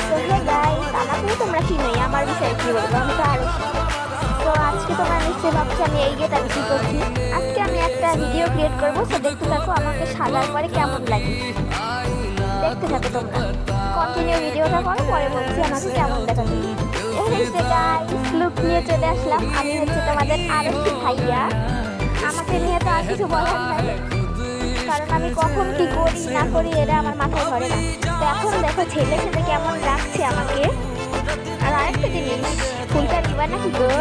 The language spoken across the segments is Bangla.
তো হে গাইস, আমাকেও তোমরা চিনোই, আমার বিষয়ে কী বলবো, আমি তো আরও। তো আজকে তোমরা নিশ্চয়ই ভাবছি আমি এই গেট আমি কী করছি। আজকে আমি একটা ভিডিও ক্রিয়েট করবো, তো দেখতে থাকো আমাকে সাজার পরে কেমন লাগে। দেখতে থাকো তোমরা, কন্টিনিউ ভিডিওটা করো, পরে বলছি আমাকে কেমন দেখাচ্ছে। এই যে গাইস, লুক নিয়ে চলে আসলাম, আমি হচ্ছে তোমাদের আরশি ভাইয়া। আমাকে নিয়ে তো আর কিছু বলার নাই, কারণ আমি কখন কি করি না করি এটা আমার মাথায় ধরে না। তো এখন দেখো ছেলে ছেলে কেমন লাগছে আমাকে। আর আরেকটা জিনিস, ফুলটা দিবা নাকি গো?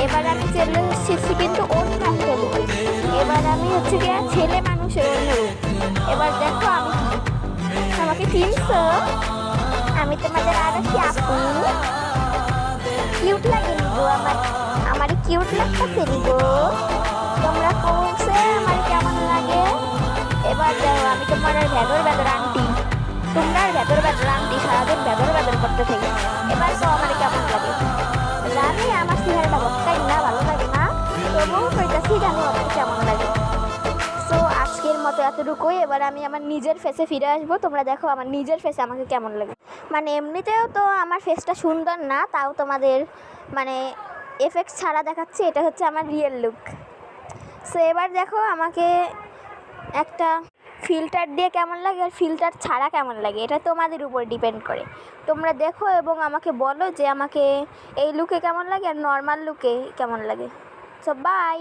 এবার আমি চলে এসেছি কিন্তু অন্য একটা রূপ। এবার আমি হচ্ছে গিয়ে ছেলে মানুষের অন্য রূপ। এবার দেখো আমি আমাকে চিনছো, আমি তোমাদের আরশি আপু। কিউট লাগেনি গো আমার? আমারই কিউট লাগতেছে নি গো? তোমরা কৌছে আমার কেমন লাগে? এবার দেখো আমি তোমার ভেদর ভেদর আন্টি, তোমরা ভেদর ভেদর আন্টি সারাদিন ভেদর ভেদর করতে থাকি। এবার তো আমার কেমন লাগে জানি, আমার সিহারটা বক্কাই না, ভালো লাগে না, তবুও কইতাছি জানো আমার কেমন লাগে। সো আজকের মতো এতটুকুই। এবার আমি আমার নিজের ফেসে ফিরে আসবো। তোমরা দেখো আমার নিজের ফেসে আমাকে কেমন লাগে। মানে এমনিতেও তো আমার ফেসটা সুন্দর না, তাও তোমাদের মানে এফেক্টস ছাড়া দেখাচ্ছি, এটা হচ্ছে আমার রিয়েল লুক। সো এবার দেখো আমাকে একটা ফিল্টার দিয়ে কেমন লাগে আর ফিল্টার ছাড়া কেমন লাগে, এটা তোমাদের উপর ডিপেন্ড করে। তোমরা দেখো এবং আমাকে বলো যে আমাকে এই লুকে কেমন লাগে আর নর্মাল লুকে কেমন লাগে। So by.